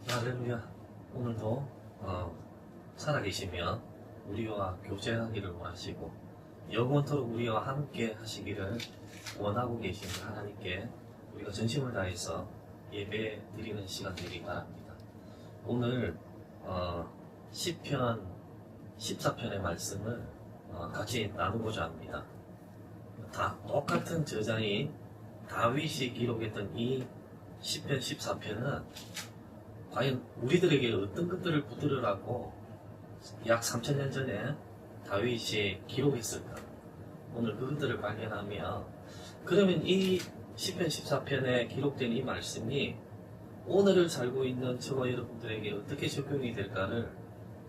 할렐루야. 오늘도 살아계시며 우리와 교제하기를 원하시고 영원토록 우리와 함께 하시기를 원하고 계신 하나님께 우리가 전심을 다해서 예배 드리는 시간 되기 바랍니다. 오늘 시편 14편의 말씀을 같이 나누고자 합니다. 다 똑같은 저자인 다윗이 기록했던 이 시편 14편은 과연 우리들에게 어떤 것들을 붙들으라고 약 3000년 전에 다윗이 기록했을까? 오늘 그것들을 발견하며 그러면 이 시편 14편에 기록된 이 말씀이 오늘을 살고 있는 저와 여러분들에게 어떻게 적용이 될까를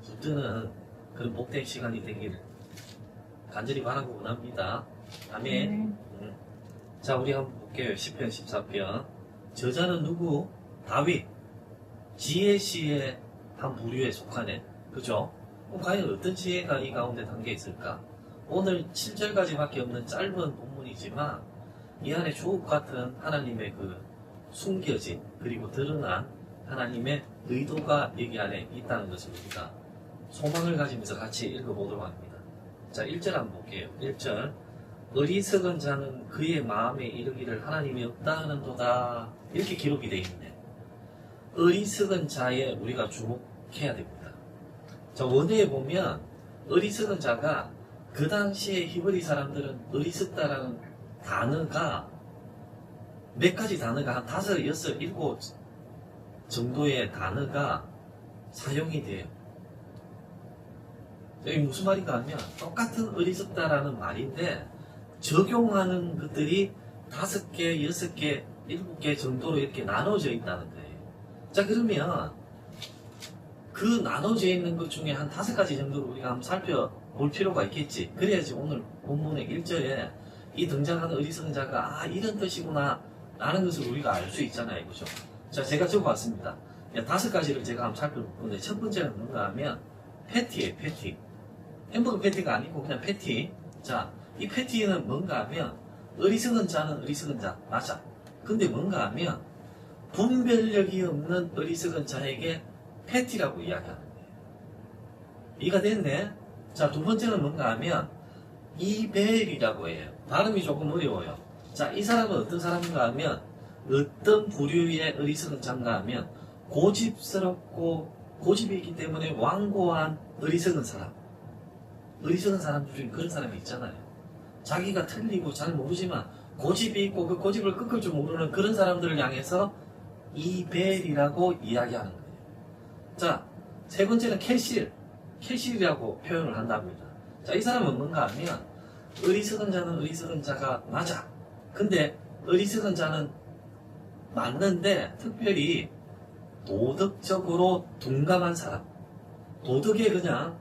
붙드는 그런 복된 시간이 되기를 간절히 바라고 원합니다. 아멘. 자, 우리 한번 볼게요. 시편 14편. 저자는 누구? 다윗. 지혜시의 한 부류에 속하네. 그죠? 그럼 과연 어떤 지혜가 이 가운데 담겨 있을까? 오늘 7절까지밖에 없는 짧은 본문이지만 이 안에 주옥 같은 하나님의 그 숨겨진 그리고 드러난 하나님의 의도가 여기 안에 있다는 것을 우리가 소망을 가지면서 같이 읽어보도록 합니다. 자, 1절 한번 볼게요. 1절. 어리석은 자는 그의 마음에 이르기를 하나님이 없다 하는도다. 이렇게 기록이 되어 있네. 어리석은 자에 우리가 주목해야 됩니다. 자, 원어에 보면 어리석은 자가 그 당시에 히브리 사람들은 어리석다라는 단어가 몇 가지 단어가 한 5, 6, 7 정도의 단어가 사용이 돼요. 이게 무슨 말인가 하면 똑같은 어리석다라는 말인데 적용하는 것들이 5개, 6개, 7개 정도로 이렇게 나눠져 있다는 거예요. 자, 그러면 그 나눠져 있는 것 중에 한 5가지 정도로 우리가 한번 살펴볼 필요가 있겠지. 그래야지 오늘 본문의 1절에 이 등장하는 어리석은 자가 이런 뜻이구나 라는 것을 우리가 알 수 있잖아요. 그죠? 자, 제가 적어왔습니다. 5가지를 제가 한번 살펴볼 건데 첫 번째는 뭔가 하면 패티예요. 패티. 햄버거 패티가 아니고 그냥 패티. 자, 이 패티는 뭔가 하면 어리석은 자는 어리석은 자. 맞아. 근데 뭔가 하면 분별력이 없는 어리석은 자에게 패티라고 이야기하는 거예요. 이해가 됐네? 자, 두 번째는 뭔가 하면 이벨이라고 해요. 발음이 조금 어려워요. 자, 이 사람은 어떤 사람인가 하면 어떤 부류의 어리석은 자인가 하면 고집스럽고 고집이 있기 때문에 완고한 어리석은 사람. 어리석은 사람 중에 그런 사람이 있잖아요. 자기가 틀리고 잘 모르지만 고집이 있고 그 고집을 꺾을 줄 모르는 그런 사람들을 향해서 이벨이라고 이야기하는 거예요. 자, 세 번째는 캐실이라고 표현을 한답니다. 자, 이 사람은 뭔가 하면 어리석은 자는 어리석은 자가 맞아. 근데 어리석은 자는 맞는데 특별히 도덕적으로 둔감한 사람. 도덕에 그냥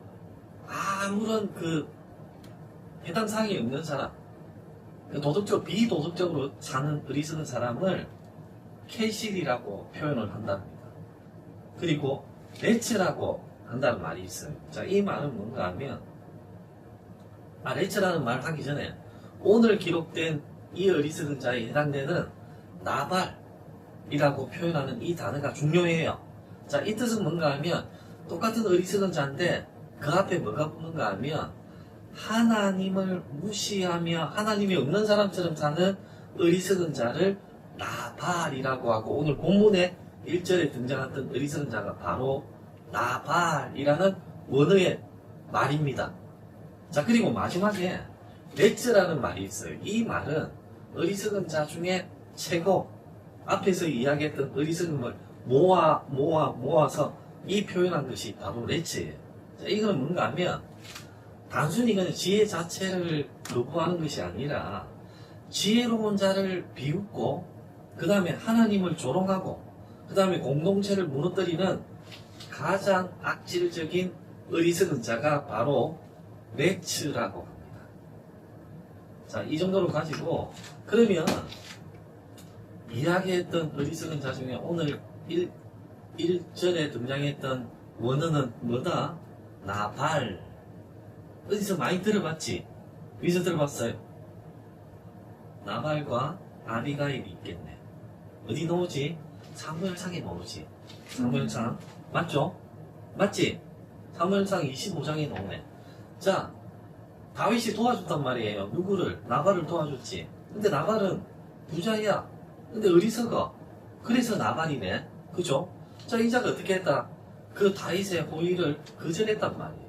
아무런 그 해당 사항이 없는 사람. 비도덕적으로 사는 어리석은 사람을 캐실이라고 표현을 한답니다. 그리고 레츠라고 한다는 말이 있어요. 자, 이 말은 뭔가 하면 레츠라는 말을 하기 전에 오늘 기록된 이 어리석은 자에 해당되는 나발이라고 표현하는 이 단어가 중요해요. 자, 이 뜻은 뭔가 하면 똑같은 어리석은 자인데 그 앞에 뭐가 붙는가 하면 하나님을 무시하며 하나님이 없는 사람처럼 사는 어리석은 자를 나발이라고 하고 오늘 본문에 1절에 등장했던 어리석은 자가 바로 나발이라는 원어의 말입니다. 자, 그리고 마지막에 레츠라는 말이 있어요. 이 말은 어리석은 자 중에 최고 앞에서 이야기했던 어리석음을 모아서 이 표현한 것이 바로 레츠예요. 자, 이거는 뭔가 하면 단순히 그냥 지혜 자체를 거부하는 것이 아니라 지혜로운 자를 비웃고 그 다음에 하나님을 조롱하고 그 다음에 공동체를 무너뜨리는 가장 악질적인 어리석은 자가 바로 레츠라고 합니다. 자, 이 정도로 가지고 그러면 이야기했던 어리석은 자 중에 오늘 1절에 등장했던 원어는 뭐다? 나발. 어디서 많이 들어봤지? 어디서 들어봤어요? 나발과 아비가일이 있겠네. 어디 나오지? 사무엘상에 나오지. 사무엘상 맞죠? 맞지? 사무엘상 25장에 나오네. 자, 다윗이 도와줬단 말이에요. 누구를? 나발을 도와줬지. 근데 나발은 부자야. 근데 어리석어. 그래서 나발이네. 그죠? 자, 이자가 어떻게 했다? 그 다윗의 호의를 거절했단 말이에요.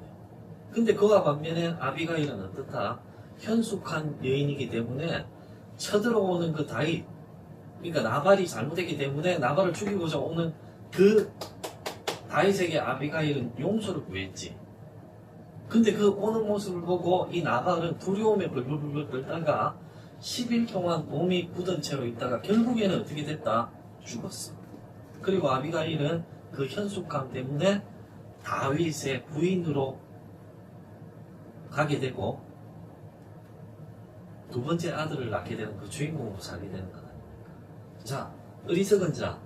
근데 그와 반면에 아비가일은 어떻다? 현숙한 여인이기 때문에 쳐들어오는 그 다윗, 그러니까 나발이 잘못했기 때문에 나발을 죽이고자 오는 그 다윗에게 아비가일은 용서를 구했지. 근데 그 오는 모습을 보고 이 나발은 두려움에 벌벌벌 떨다가 10일 동안 몸이 굳은 채로 있다가 결국에는 어떻게 됐다? 죽었어. 그리고 아비가일은 그 현숙감 때문에 다윗의 부인으로 가게 되고 두 번째 아들을 낳게 되는 그 주인공으로 살게 되는 거다. 자, 어리석은 자,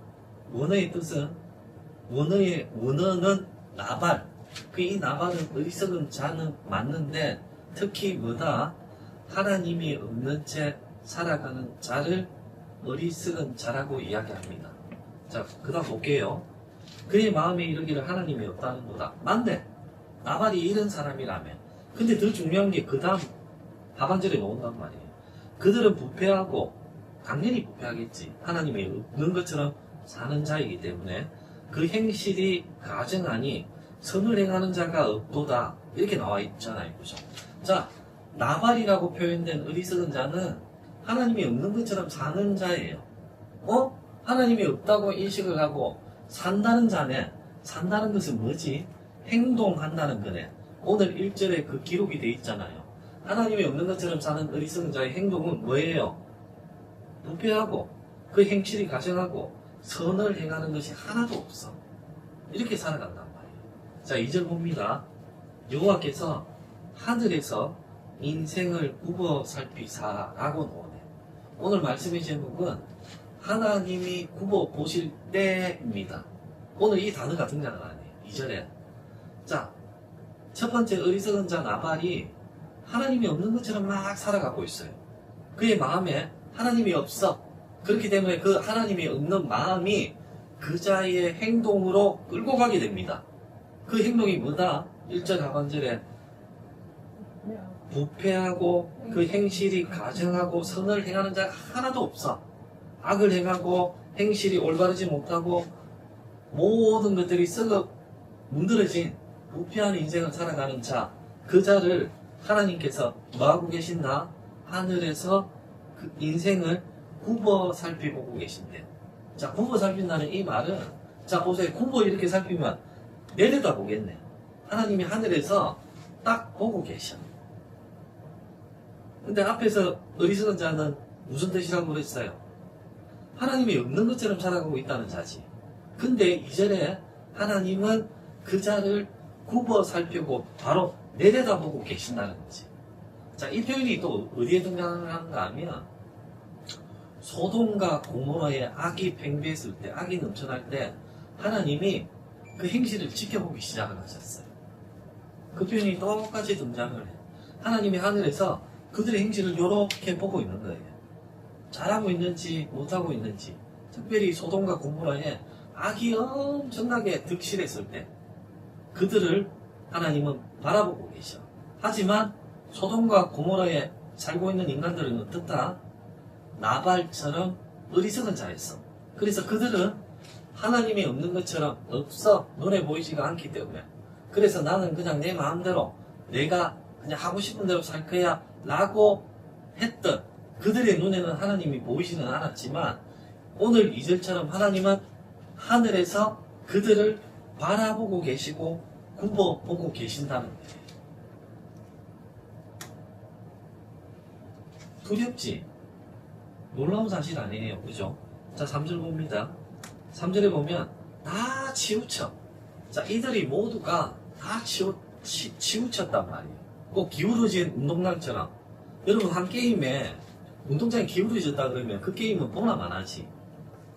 원어의 뜻은 원어는 나발. 이 나발은 어리석은 자는 맞는데 특히 뭐다? 하나님이 없는 채 살아가는 자를 어리석은 자라고 이야기합니다. 자, 그 다음 볼게요. 그의 마음에 이르기를 하나님이 없다는 거다. 맞네. 나발이 이런 사람이라며. 근데 더 중요한 게 그 다음 하반절에 나온단 말이에요. 그들은 부패하고 당연히 부패하겠지. 하나님이 없는 것처럼 사는 자이기 때문에 그 행실이 가증하니 선을 행하는 자가 없도다. 이렇게 나와 있잖아요. 그죠? 자, 나발이라고 표현된 어리석은 자는 하나님이 없는 것처럼 사는 자예요. 하나님이 없다고 인식을 하고 산다는 자네. 산다는 것은 뭐지? 행동한다는 거네. 오늘 1절에 그 기록이 돼 있잖아요. 하나님이 없는 것처럼 사는 어리석은 자의 행동은 뭐예요? 부패하고 그 행실이 가증하고 선을 행하는 것이 하나도 없어. 이렇게 살아간단 말이에요. 자, 2절 봅니다. 여호와께서 하늘에서 인생을 굽어 살피사라고 나오네. 오늘 말씀의 제목은 하나님이 굽어 보실 때입니다. 오늘 이 단어가 등장을 안 해요. 2절에. 자, 첫 번째 어리석은 자 나발이 하나님이 없는 것처럼 막 살아가고 있어요. 그의 마음에 하나님이 없어. 그렇기 때문에 그 하나님이 없는 마음이 그 자의 행동으로 끌고 가게 됩니다. 그 행동이 뭐다? 1절 하반절에 부패하고 그 행실이 가증하고 선을 행하는 자가 하나도 없어. 악을 행하고 행실이 올바르지 못하고 모든 것들이 썩어 문드러진 부패한 인생을 살아가는 자, 그 자를 하나님께서 뭐하고 계신다? 하늘에서 그 인생을 굽어 살피보고 계신대. 자, 굽어 살핀다는 이 말은, 자, 보세요. 굽어 이렇게 살피면 내려다 보겠네. 하나님이 하늘에서 딱 보고 계셔. 근데 앞에서 어리석은 자는 무슨 뜻이라고 그랬어요? 하나님이 없는 것처럼 살아가고 있다는 자지. 근데 2절에 하나님은 그 자를 굽어 살피고 바로 내려다보고 계신다는 거지. 자, 이 표현이 또 어디에 등장하는가 하면 소돔과 고모라의 악이 팽배했을 때, 악이 넘쳐날 때 하나님이 그 행실을 지켜보기 시작을 하셨어요. 그 표현이 똑같이 등장을 해요. 하나님이 하늘에서 그들의 행실을 이렇게 보고 있는 거예요. 잘하고 있는지 못하고 있는지. 특별히 소돔과 고모라의 악이 엄청나게 득실했을 때 그들을 하나님은 바라보고 계셔. 하지만 소돔과 고모라에 살고 있는 인간들은 어떻다? 나발처럼 어리석은 자였어. 그래서 그들은 하나님이 없는 것처럼 없어. 눈에 보이지가 않기 때문에. 그래서 나는 그냥 내 마음대로 내가 그냥 하고 싶은 대로 살 거야 라고 했던 그들의 눈에는 하나님이 보이지는 않았지만 오늘 2절처럼 하나님은 하늘에서 그들을 바라보고 계시고 굽어보고 계신다는 거예요. 두렵지? 놀라운 사실 아니에요. 그죠? 자, 3절 봅니다. 3절에 보면 다 치우쳐. 자, 이들이 모두가 다 치우쳤단 말이에요. 꼭 기울어진 운동장처럼. 여러분, 한 게임에 운동장이 기울어졌다 그러면 그 게임은 보나만 하지.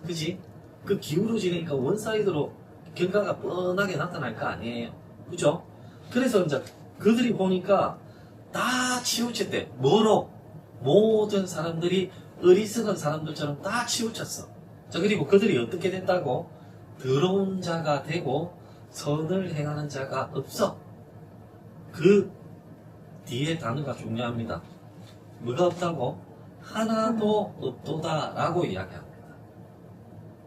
그지? 그 기울어지니까 원사이드로 결과가 뻔하게 나타날 거 아니에요. 그죠? 그래서 이제 그들이 보니까 다 치우쳤대. 뭐로? 모든 사람들이 어리석은 사람들처럼 다 치우쳤어. 자, 그리고 그들이 어떻게 됐다고? 더러운 자가 되고 선을 행하는 자가 없어. 그 뒤에 단어가 중요합니다. 뭐가 없다고? 하나도 없도다라고 이야기합니다.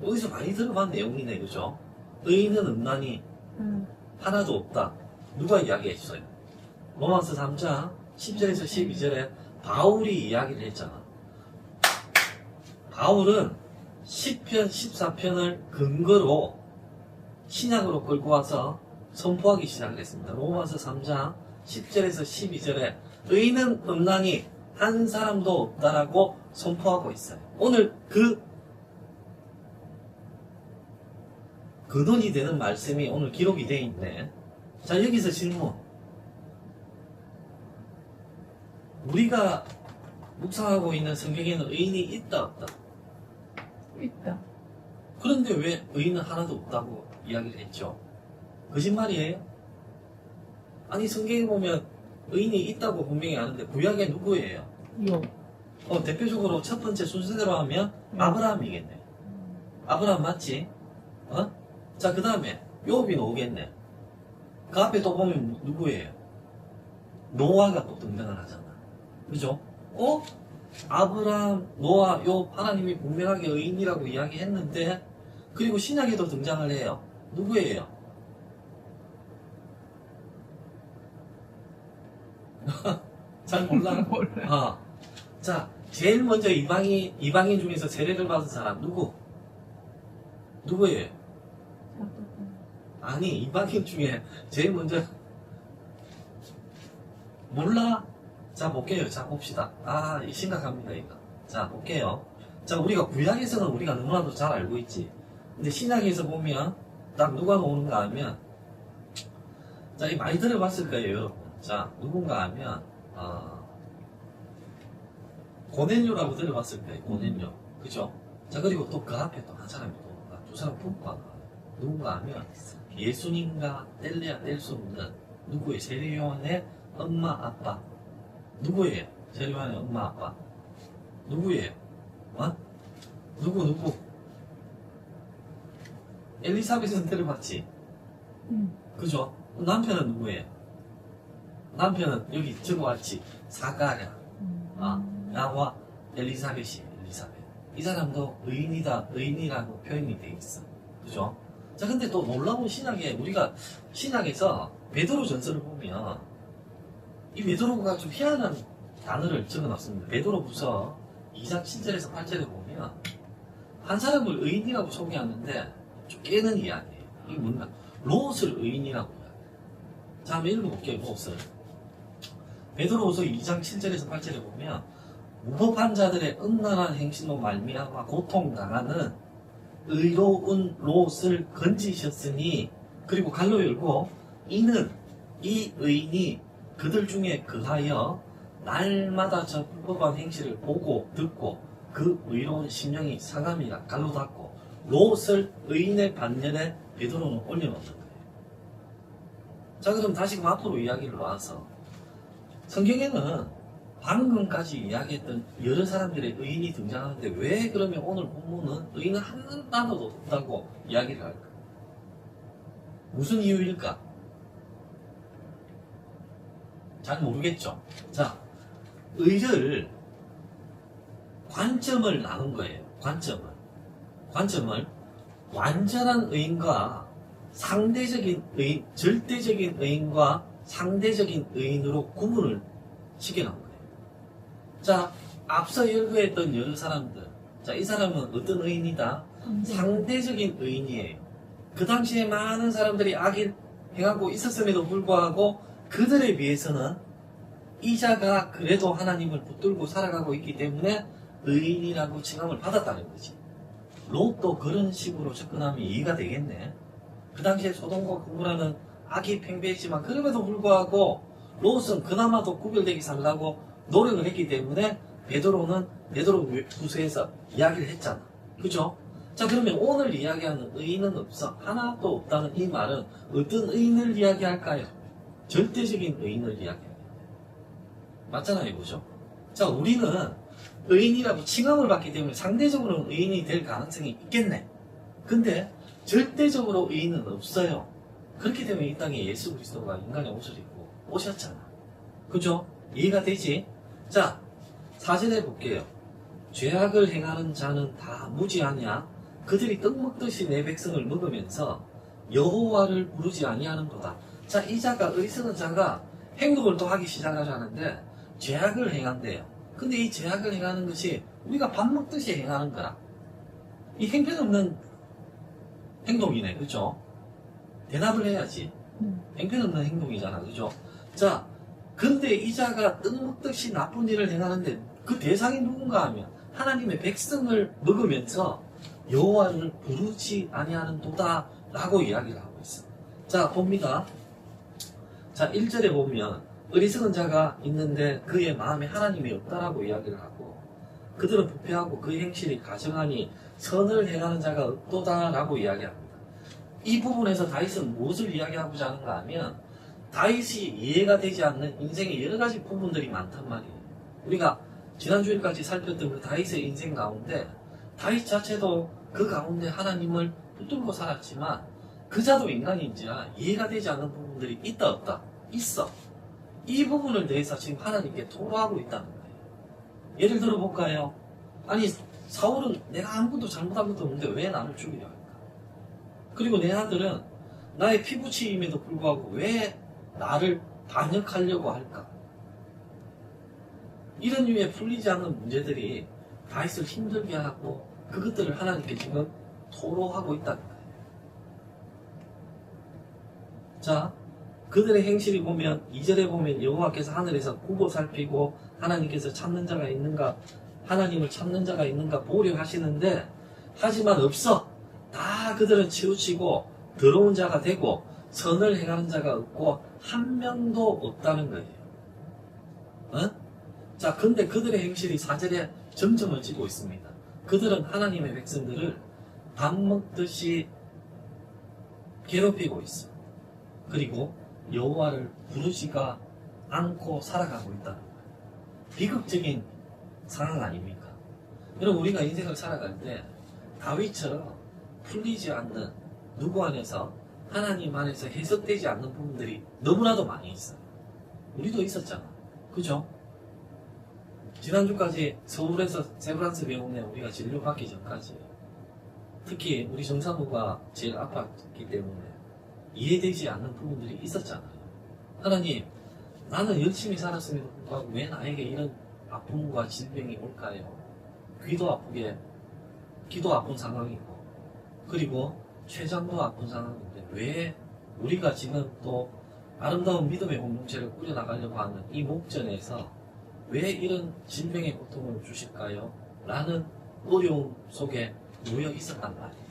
여기서 많이 들어본 내용이네, 그죠? 의인은 없나니 하나도 없다. 누가 이야기했어요? 로마서 3장 10절에서 12절에 바울이 이야기를 했잖아. 바울은 10편, 14편을 근거로 신약으로 끌고 와서 선포하기 시작을 했습니다. 로마서 3장 10절에서 12절에 의인은 없나니 한 사람도 없다라고 선포하고 있어요. 오늘 그 근원이 되는 말씀이 오늘 기록이 되어 있네. 자, 여기서 질문. 우리가 묵상하고 있는 성경에는 의인이 있다, 없다? 있다. 그런데 왜 의인은 하나도 없다고 이야기를 했죠? 거짓말이에요? 아니, 성경에 보면 의인이 있다고 분명히 아는데 구약에 누구예요? 요. 대표적으로 첫 번째 순서대로 하면 아브라함이겠네. 아브라함 맞지? 자, 그 다음에 욥이 나오겠네. 그 앞에 또 보면 누구예요? 노아가 또 등장을 하잖아. 그죠? 아브라함, 노아, 욥 하나님이 분명하게 의인이라고 이야기했는데 그리고 신약에도 등장을 해요. 누구예요? 잘 몰라? 몰라. 자, 제일 먼저 이방인 중에서 세례를 받은 사람 누구예요? 아니, 이방인 중에 제일 먼저 몰라? 자, 볼게요. 자, 봅시다. 심각합니다, 이거. 자, 볼게요. 자, 우리가 구약에서는 우리가 너무나도 잘 알고 있지. 근데 신약에서 보면 딱 누가 나오는가 하면 자, 이 많이 들어봤을 거예요, 여러분. 자, 누군가 하면 고넬료라고 들어봤을 거예요, 고넬료. 그죠? 자, 그리고 또 그 앞에 또 한 사람이 두 사람 부부가 나와요. 누군가 하면 예수님과 뗄래야 뗄 수 없는 누구의 세례요한의 엄마 아빠. 누구예요? 세례요한의 엄마 아빠. 누구예요? 누구? 엘리사벳은 들어봤지? 그죠? 남편은 누구예요? 남편은 여기 적어왔지. 사가랴. 나와 엘리사벳이에요. 엘리사벳. 이 사람도 의인이라고 표현이 돼 있어. 그죠? 자, 근데 또 놀라운 신약에 우리가 신약에서 베드로 전서를 보면 이 베드로가 좀 희한한 단어를 적어놨습니다. 베드로부서 2장 7절에서 8절에 보면 한 사람을 의인이라고 소개하는데 좀 깨는 이야기예요. 이게 뭔가 롯을 의인이라고 이야기해요. 자, 한번 읽어볼게요. 롯을. 베드로후서 2장 7절에서 8절에 보면 무법한 자들의 음란한 행실로 말미암아 고통당하는 의로운 롯을 건지셨으니 그리고 갈로 열고 이는 이 의인이 그들 중에 그하여 날마다 저 불법한 행실을 보고 듣고 그 의로운 심령이 상함이라 갈로 닫고 롯을 의인의 반면에 베드로는 올려놓는 거예요. 자, 그럼 다시금 앞으로 이야기를 와서 성경에는 방금까지 이야기했던 여러 사람들의 의인이 등장하는데 왜 그러면 오늘 본문은 의인은 한 단어도 없다고 이야기를 할까? 무슨 이유일까? 잘 모르겠죠. 자, 의를 관점을 나눈 거예요. 관점을 완전한 의인과 상대적인 의인, 절대적인 의인과 상대적인 의인으로 구분을 시켜놓은 거예요. 자, 앞서 열거했던 여러 사람들. 자, 이 사람은 어떤 의인이다? 상대적인 의인이에요. 그 당시에 많은 사람들이 악을 행하고 있었음에도 불구하고 그들에 비해서는 이 자가 그래도 하나님을 붙들고 살아가고 있기 때문에 의인이라고 칭함을 받았다는 거지. 롯도 그런 식으로 접근하면 이해가 되겠네. 그 당시에 소돔과 고모라는 악이 팽배했지만 그럼에도 불구하고 롯은 그나마도 구별되게 살라고 노력을 했기 때문에 베드로 후서에서 이야기를 했잖아. 그죠? 자, 그러면 오늘 이야기하는 의인은 없어. 하나도 없다는 이 말은 어떤 의인을 이야기할까요? 절대적인 의인을 이야기합니다. 맞잖아요. 그죠? 자, 우리는 의인이라고 칭함을 받기 때문에 상대적으로는 의인이 될 가능성이 있겠네. 근데 절대적으로 의인은 없어요. 그렇기 때문에 이 땅에 예수 그리스도가 인간의 옷을 입고 오셨잖아. 그죠? 이해가 되지? 자, 4절에 볼게요. 죄악을 행하는 자는 다 무지하냐? 그들이 떡 먹듯이 내 백성을 먹으면서 여호와를 부르지 아니하는도다. 자, 이 자가 어리석은 자가 행동을 또 하기 시작을 하는데 죄악을 행한대요. 근데 이 죄악을 행하는 것이 우리가 밥 먹듯이 행하는 거라. 이 행편없는 행동이네. 그죠? 대답을 해야지. 행편없는 행동이잖아. 그죠? 자, 근데 이 자가 떡 먹듯이 나쁜 일을 행하는데 그 대상이 누군가 하면 하나님의 백성을 먹으면서 여호와를 부르지 아니하는 도다 라고 이야기를 하고 있어. 자, 봅니다. 자, 1절에 보면 어리석은 자가 있는데 그의 마음에 하나님이 없다라고 이야기를 하고 그들은 부패하고 그의 행실이 가증하니 선을 행하는 자가 없도다 라고 이야기합니다. 이 부분에서 다윗은 무엇을 이야기하고자 하는가 하면 다윗이 이해가 되지 않는 인생의 여러 가지 부분들이 많단 말이에요. 우리가 지난주일까지 살폈던 그 다윗의 인생 가운데 다윗 자체도 그 가운데 하나님을 붙들고 살았지만 그자도 인간인지라 이해가 되지 않는 부분들이 있다 없다? 있어. 이 부분을 대해서 지금 하나님께 토로하고 있다는 거예요. 예를 들어 볼까요? 아니 사울은 내가 아무것도 잘못한 것도 없는데 왜 나를 죽이려 할까? 그리고 내 아들은 나의 피부치임에도 불구하고 왜 나를 반역하려고 할까? 이런 류의 풀리지 않는 문제들이 다윗을 힘들게 하고 그것들을 하나님께 지금 토로하고 있다는 거예요. 자, 그들의 행실이 보면 2절에 보면 여호와께서 하늘에서 굽어 살피고 하나님께서 찾는 자가 있는가 하나님을 찾는 자가 있는가 보려 하시는데 하지만 없어. 다 그들은 치우치고 더러운 자가 되고 선을 행하는 자가 없고 한 명도 없다는 거예요. 어? 자, 근데 그들의 행실이 4절에 점점을 지고 있습니다. 그들은 하나님의 백성들을 밥 먹듯이 괴롭히고 있어. 그리고 여호와를 부르지가 않고 살아가고 있다는 거예요. 비극적인 상황 아닙니까? 여러분, 우리가 인생을 살아갈 때 다윗처럼 풀리지 않는 누구 안에서 하나님 안에서 해석되지 않는 부분들이 너무나도 많이 있어요. 우리도 있었잖아. 그죠? 지난주까지 서울에서 세브란스 병원에 우리가 진료받기 전까지 특히 우리 정사부가 제일 아팠기 때문에 이해되지 않는 부분들이 있었잖아요. 하나님, 나는 열심히 살았음에도 불구하고 왜 나에게 이런 아픔과 질병이 올까요? 귀도 아프게, 귀도 아픈 상황이고, 그리고 췌장도 아픈 상황인데 왜 우리가 지금 또 아름다운 믿음의 공동체를 꾸려나가려고 하는 이 목전에서 왜 이런 질병의 고통을 주실까요? 라는 어려움 속에 놓여 있었단 말이에요.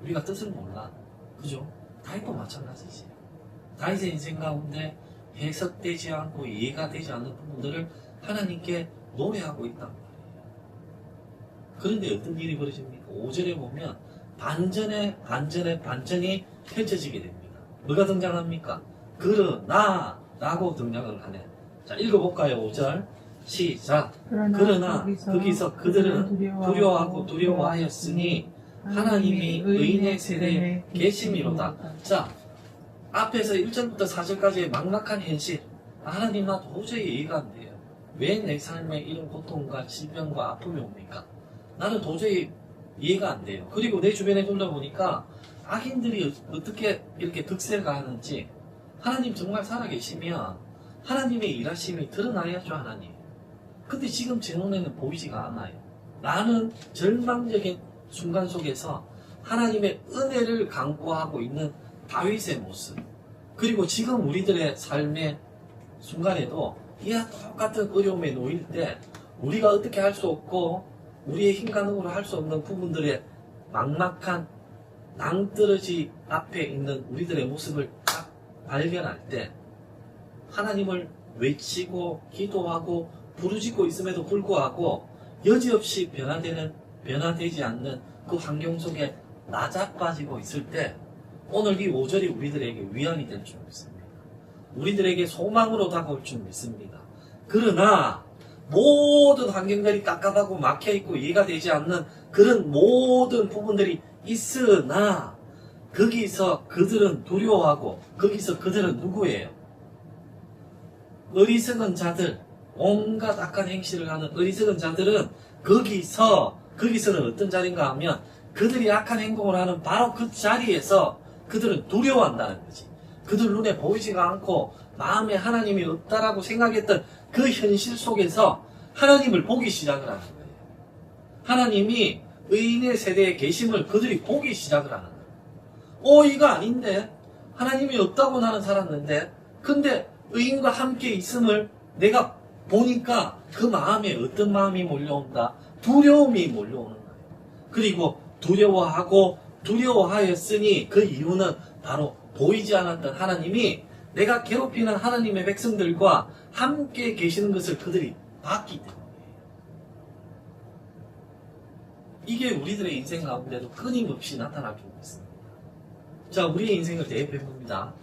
우리가 뜻을 몰라. 그죠? 다윗도 마찬가지지. 다윗의 인생 가운데 해석되지 않고 이해가 되지 않는 부분들을 하나님께 노래하고 있단 말이에요. 그런데 어떤 일이 벌어집니까? 5절에 보면 반전이 펼쳐지게 됩니다. 뭐가 등장합니까? 그러나 라고 등장을 하네. 자, 읽어볼까요? 5절 시작. 그러나 거기서 그들은 두려워하고 두려워하였으니 하나님이 의인의 세대에 계심이로다. 자, 앞에서 1절부터 4절까지의 막막한 현실. 하나님, 나 도저히 이해가 안 돼요. 왜 내 삶에 이런 고통과 질병과 아픔이 옵니까? 나는 도저히 이해가 안 돼요. 그리고 내 주변에 둘러보니까 악인들이 어떻게 이렇게 득세를 가하는지 하나님 정말 살아계시면 하나님의 일하심이 드러나야죠, 하나님. 근데 지금 제 눈에는 보이지가 않아요. 나는 절망적인 순간 속에서 하나님의 은혜를 강구하고 있는 다윗의 모습, 그리고 지금 우리들의 삶의 순간에도 이와 똑같은 어려움에 놓일 때 우리가 어떻게 할 수 없고 우리의 힘가능으로 할 수 없는 부분들의 막막한 낭떠러지 앞에 있는 우리들의 모습을 딱 발견할 때 하나님을 외치고 기도하고 부르짖고 있음에도 불구하고 여지없이 변화되지 않는 그 환경 속에 나자빠지고 있을 때 오늘 이 5절이 우리들에게 위안이 될 줄 믿습니다. 우리들에게 소망으로 다가올 줄 믿습니다. 그러나 모든 환경들이 깝깝하고 막혀있고 이해가 되지 않는 그런 모든 부분들이 있으나 거기서 그들은 두려워하고 거기서 그들은 누구예요? 어리석은 자들, 온갖 악한 행실을 하는 어리석은 자들은 거기서는 어떤 자리인가 하면 그들이 악한 행동을 하는 바로 그 자리에서 그들은 두려워한다는 거지. 그들 눈에 보이지가 않고 마음에 하나님이 없다라고 생각했던 그 현실 속에서 하나님을 보기 시작을 하는 거예요. 하나님이 의인의 세대에 계심을 그들이 보기 시작을 하는 거예요. 이거 아닌데? 하나님이 없다고 나는 살았는데? 근데 의인과 함께 있음을 내가 보니까 그 마음에 어떤 마음이 몰려온다? 두려움이 몰려오는 거예요. 그리고 두려워하였으니 그 이유는 바로 보이지 않았던 하나님이 내가 괴롭히는 하나님의 백성들과 함께 계시는 것을 그들이 봤기 때문이에요. 이게 우리들의 인생 가운데도 끊임없이 나타나고 있습니다. 자, 우리의 인생을 대입해봅니다.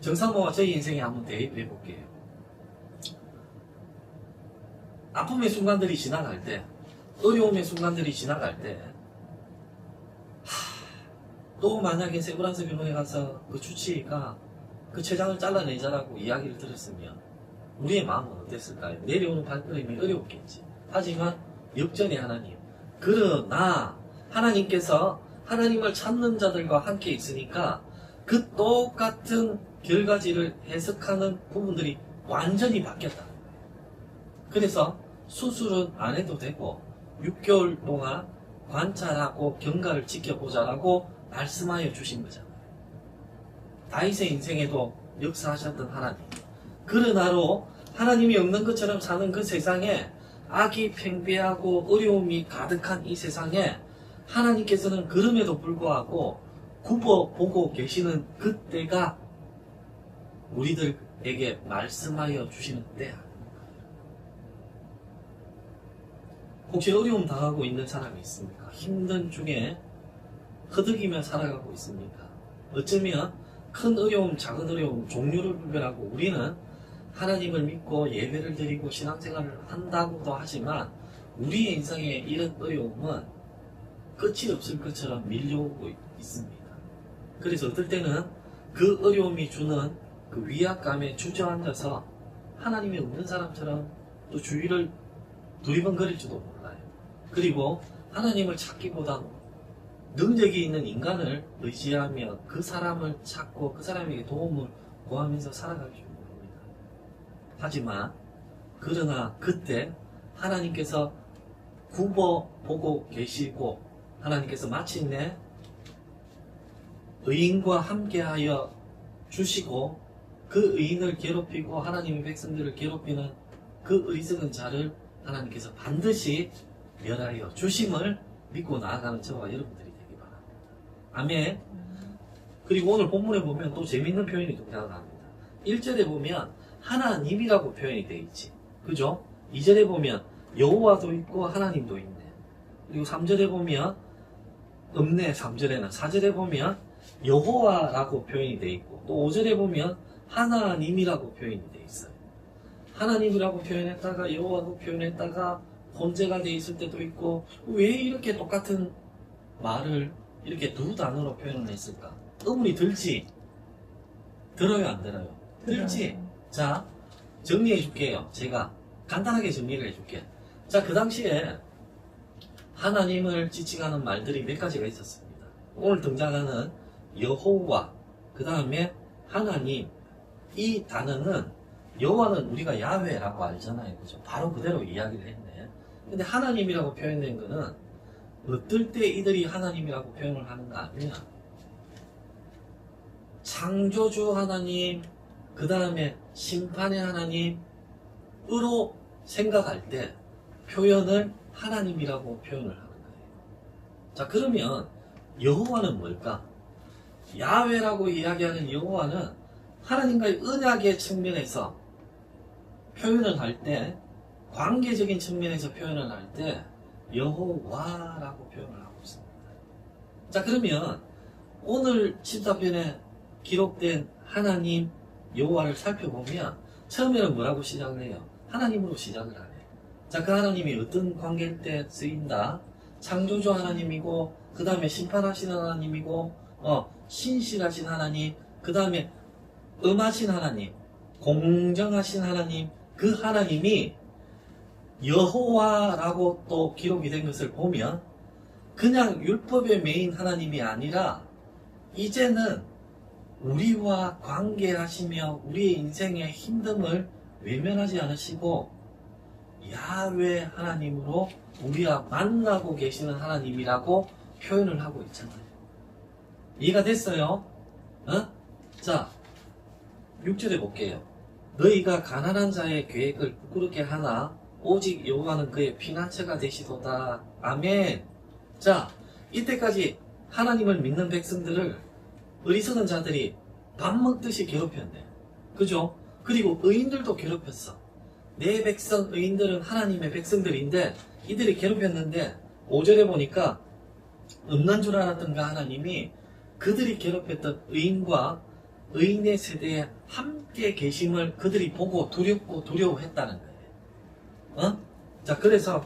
정상모와 저희 인생에 한번 대입해볼게요. 아픔의 순간들이 지나갈 때, 어려움의 순간들이 지나갈 때, 또 만약에 세브란스 병원에 가서 그 주치의가 그 췌장을 잘라내자라고 이야기를 들었으면 우리의 마음은 어땠을까요? 내려오는 발걸음이 어려웠겠지. 하지만 역전의 하나님, 그러나 하나님께서 하나님을 찾는 자들과 함께 있으니까 그 똑같은 결과지를 해석하는 부분들이 완전히 바뀌었다. 그래서 수술은 안 해도 되고 6개월 동안 관찰하고 경과를 지켜보자라고 말씀하여 주신 거잖아요. 다윗의 인생에도 역사하셨던 하나님. 그러나로 하나님이 없는 것처럼 사는 그 세상에 악이 팽배하고 어려움이 가득한 이 세상에 하나님께서는 그럼에도 불구하고 굽어보고 계시는 그때가 우리들에게 말씀하여 주시는 때야. 혹시 어려움 당하고 있는 사람이 있습니까? 힘든 중에 허덕이며 살아가고 있습니까? 어쩌면 큰 어려움, 작은 어려움, 종류를 분별하고 우리는 하나님을 믿고 예배를 드리고 신앙생활을 한다고도 하지만 우리의 인생에 이런 어려움은 끝이 없을 것처럼 밀려오고 있습니다. 그래서 어떨 때는 그 어려움이 주는 그 위압감에 주저앉아서 하나님이 없는 사람처럼 또 주위를 두리번거릴지도 몰라요. 그리고 하나님을 찾기보다는 능력이 있는 인간을 의지하며 그 사람을 찾고 그 사람에게 도움을 구하면서 살아갈 줄 모릅니다. 하지만 그러나 그때 하나님께서 굽어보고 계시고 하나님께서 마침내 의인과 함께하여 주시고 그 의인을 괴롭히고 하나님의 백성들을 괴롭히는 그 어리석은 자를 하나님께서 반드시 멸하여 주심을 믿고 나아가는 저와 여러분들이 되기 바랍니다. 아멘. 그리고 오늘 본문에 보면 또 재밌는 표현이 등장합니다. 1절에 보면 하나님이라고 표현이 되어 있지. 그죠? 2절에 보면 여호와도 있고 하나님도 있네. 그리고 3절에 보면 없네. 3절에는 4절에 보면 여호와라고 표현이 되어 있고 또 5절에 보면 하나님이라고 표현이 되어 있어요. 하나님이라고 표현했다가 여호와도 표현했다가 혼재가 되어 있을 때도 있고 왜 이렇게 똑같은 말을 이렇게 두 단어로 표현을 했을까? 의문이 들지? 들어요 안 들어요? 들지? 자, 정리해 줄게요. 제가 간단하게 정리를 해줄게. 자, 그 당시에 하나님을 지칭하는 말들이 몇 가지가 있었습니다. 오늘 등장하는 여호와, 그 다음에 하나님, 이 단어는 여호와는 우리가 야훼라고 알잖아요. 그죠? 바로 그대로 이야기를 했네. 근데 하나님이라고 표현된 거는 어떨 때 이들이 하나님이라고 표현을 하는가 하면 창조주 하나님, 그 다음에 심판의 하나님으로 생각할 때 표현을 하나님이라고 표현을 하는 거예요. 자, 그러면 여호와는 뭘까? 야훼라고 이야기하는 여호와는 하나님과의 언약의 측면에서 표현을 할 때, 관계적인 측면에서 표현을 할 때 여호와라고 표현을 하고 있습니다. 자, 그러면 오늘 14편에 기록된 하나님 여호와를 살펴보면 처음에는 뭐라고 시작을 해요? 하나님으로 시작을 하네. 자, 그 하나님이 어떤 관계일 때 쓰인다? 창조주 하나님이고 그 다음에 심판하시는 하나님이고, 신실하신 하나님, 그 다음에 음하신 하나님, 공정하신 하나님, 그 하나님이 여호와라고 또 기록이 된 것을 보면 그냥 율법에 매인 하나님이 아니라 이제는 우리와 관계하시며 우리의 인생의 힘듦을 외면하지 않으시고 야훼 하나님으로 우리와 만나고 계시는 하나님이라고 표현을 하고 있잖아요. 이해가 됐어요? 자, 6절에 볼게요. 너희가 가난한 자의 계획을 부끄럽게 하나 오직 여호와는 그의 피난처가 되시도다. 아멘. 자, 이때까지 하나님을 믿는 백성들을 어리석은 자들이 밥 먹듯이 괴롭혔네. 그죠? 그리고 의인들도 괴롭혔어. 내 백성 의인들은 하나님의 백성들인데 이들이 괴롭혔는데 5절에 보니까 없는 줄 알았던 그 하나님이 그들이 괴롭혔던 의인과 의인의 세대에 함께 계심을 그들이 보고 두렵고 두려워했다는 거예요. 자, 그래서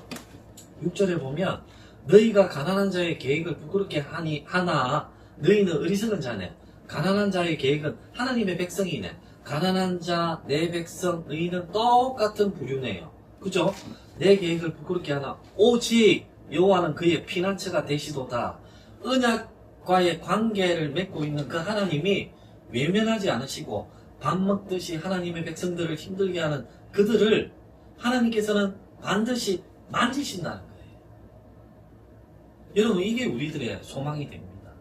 6절에 보면 너희가 가난한 자의 계획을 부끄럽게 하나 너희는 어리석은 자네. 가난한 자의 계획은 하나님의 백성이네. 가난한 자, 내 백성, 의인은 똑같은 부류네요. 그죠? 내 계획을 부끄럽게 하나 오직 여호와는 그의 피난처가 되시도다. 언약과의 관계를 맺고 있는 그 하나님이 외면하지 않으시고 밥 먹듯이 하나님의 백성들을 힘들게 하는 그들을 하나님께서는 반드시 만지신다는 거예요. 여러분, 이게 우리들의 소망이 됩니다.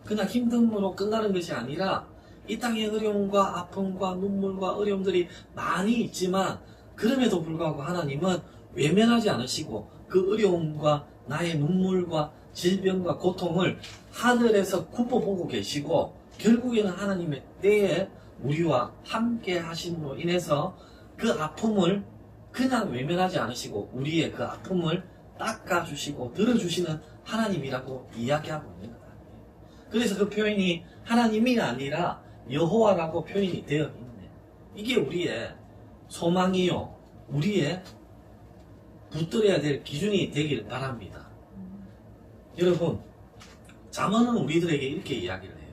그냥 힘듦으로 끝나는 것이 아니라 이 땅의 어려움과 아픔과 눈물과 어려움들이 많이 있지만 그럼에도 불구하고 하나님은 외면하지 않으시고 그 어려움과 나의 눈물과 질병과 고통을 하늘에서 굽어보고 계시고 결국에는 하나님의 때에 우리와 함께 하심으로 인해서 그 아픔을 그냥 외면하지 않으시고 우리의 그 아픔을 닦아주시고 들어주시는 하나님이라고 이야기하고 있는 거다. 그래서 그 표현이 하나님이 아니라 여호와라고 표현이 되어 있네. 이게 우리의 소망이요, 우리의 붙들어야 될 기준이 되길 바랍니다. 여러분, 잠언은 우리들에게 이렇게 이야기를 해요.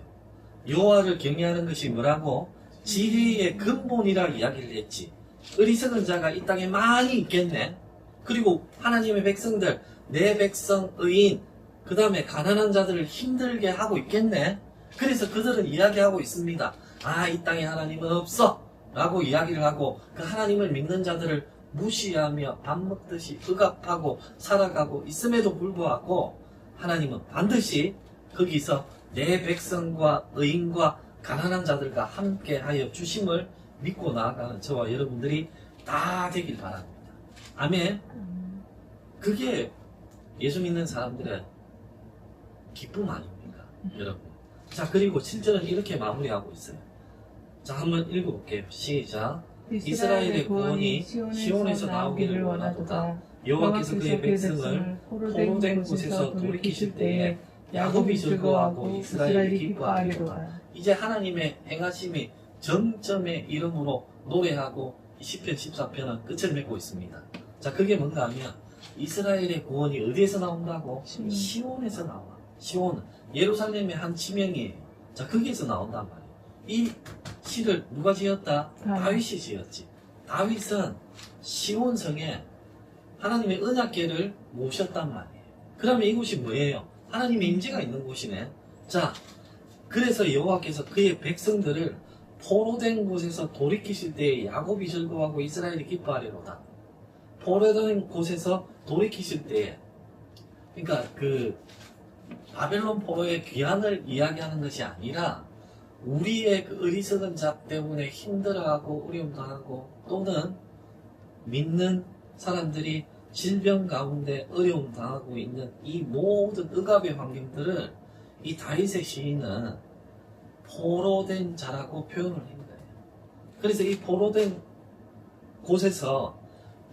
여호와를 경외하는 것이 뭐라고? 지혜의 근본이라 이야기를 했지. 어리석은 자가 이 땅에 많이 있겠네. 그리고 하나님의 백성들, 내 백성 의인, 그 다음에 가난한 자들을 힘들게 하고 있겠네. 그래서 그들은 이야기하고 있습니다. 아, 이 땅에 하나님은 없어 라고 이야기를 하고 그 하나님을 믿는 자들을 무시하며 밥 먹듯이 억압하고 살아가고 있음에도 불구하고 하나님은 반드시 거기서 내 백성과 의인과 가난한 자들과 함께 하여 주심을 믿고 나아가는 저와 여러분들이 다 되길 바랍니다. 아멘. 그게 예수 믿는 사람들의 기쁨 아닙니까? 여러분. 자, 그리고 7절은 이렇게 마무리하고 있어요. 자, 한번 읽어볼게요. 시작. 이스라엘의 구원이 시온에서 나오기를 원하도다. 여호와께서 그의 백성을 포로된 곳에서 돌이키실 때에 야곱이 즐거워하고 이스라엘이 기뻐하리로다. 이제 하나님의 행하심이 정점에 이름으로 노래하고 시편 14편은 끝을 맺고 있습니다. 자, 그게 뭔가 하면 이스라엘의 구원이 어디에서 나온다고? 시온에서 나와. 시온, 예루살렘의 한 지명이에요. 자, 거기에서 나온단 말이에요. 이 시를 누가 지었다? 다윗이 지었지. 다윗은 시온성에 하나님의 언약궤를 모셨단 말이에요. 그러면 이곳이 뭐예요? 하나님의 임재가 있는 곳이네. 자, 그래서 여호와께서 그의 백성들을 포로된 곳에서 돌이키실 때에 야곱이 즐거워하고 이스라엘이 기뻐하리로다. 포로된 곳에서 돌이키실 때에, 그러니까 그 바벨론 포로의 귀환을 이야기하는 것이 아니라 우리의 그 어리석은 자 때문에 힘들어하고 어려움 당하고 또는 믿는 사람들이 질병 가운데 어려움 당하고 있는 이 모든 억압의 환경들을 이 다윗의 시인은 포로된 자라고 표현을 한 거예요. 그래서 이 포로된 곳에서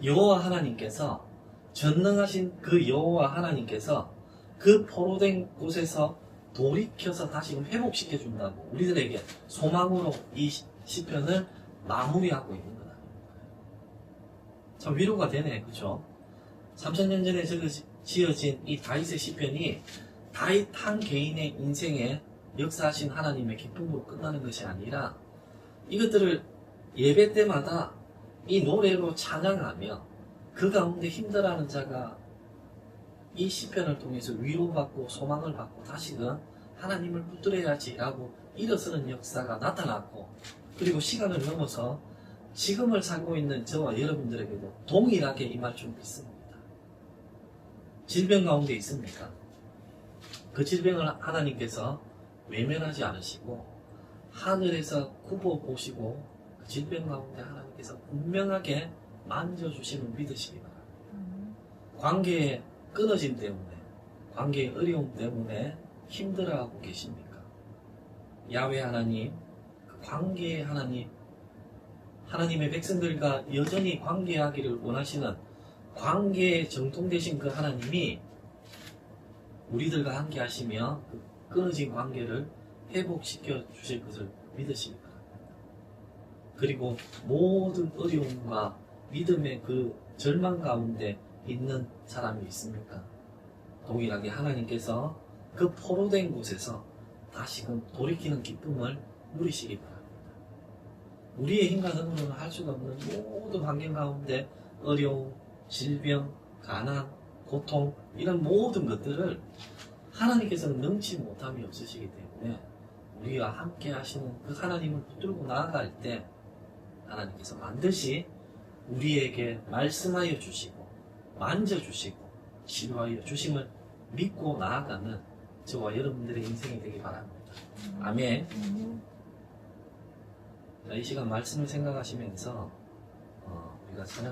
여호와 하나님께서 전능하신 그 여호와 하나님께서 그 포로된 곳에서 돌이켜서 다시금 회복시켜 준다고 우리들에게 소망으로 이 시편을 마무리하고 있는 거다. 참 위로가 되네, 그죠? 3000년 전에 지어진 이 다윗의 시편이 다윗 한 개인의 인생에 역사하신 하나님의 기쁨으로 끝나는 것이 아니라 이것들을 예배 때마다 이 노래로 찬양하며 그 가운데 힘들어하는 자가 이 시편을 통해서 위로받고 소망을 받고 다시금 하나님을 붙들어야지라고 일어서는 역사가 나타났고, 그리고 시간을 넘어서 지금을 살고 있는 저와 여러분들에게도 동일하게 임할 줄 믿습니다. 질병 가운데 있습니까? 그 질병을 하나님께서 외면하지 않으시고 하늘에서 굽어보시고 그 질병 가운데 하나님께서 분명하게 만져주심을 믿으시기 바랍니다. 관계의 끊어짐 때문에, 관계의 어려움 때문에 힘들어하고 계십니까? 야훼 하나님, 그 관계의 하나님, 하나님의 백성들과 여전히 관계하기를 원하시는 관계에 정통되신 그 하나님이 우리들과 함께 하시며 그 끊어진 관계를 회복시켜 주실 것을 믿으시기 바랍니다. 그리고 모든 어려움과 믿음의 그 절망 가운데 있는 사람이 있습니까? 동일하게 하나님께서 그 포로된 곳에서 다시금 돌이키는 기쁨을 누리시기 바랍니다. 우리의 힘과 능력으로는 할 수가 없는 모든 환경 가운데 어려움, 질병, 가난, 고통, 이런 모든 것들을 하나님께서는 능치 못함이 없으시기 때문에 우리와 함께 하시는 그 하나님을 붙들고 나아갈 때 하나님께서 반드시 우리에게 말씀하여 주시고 만져주시고 치료하여 주심을 믿고 나아가는 저와 여러분들의 인생이 되기 바랍니다. 아멘. 자, 이 시간 말씀을 생각하시면서 우리가 찬양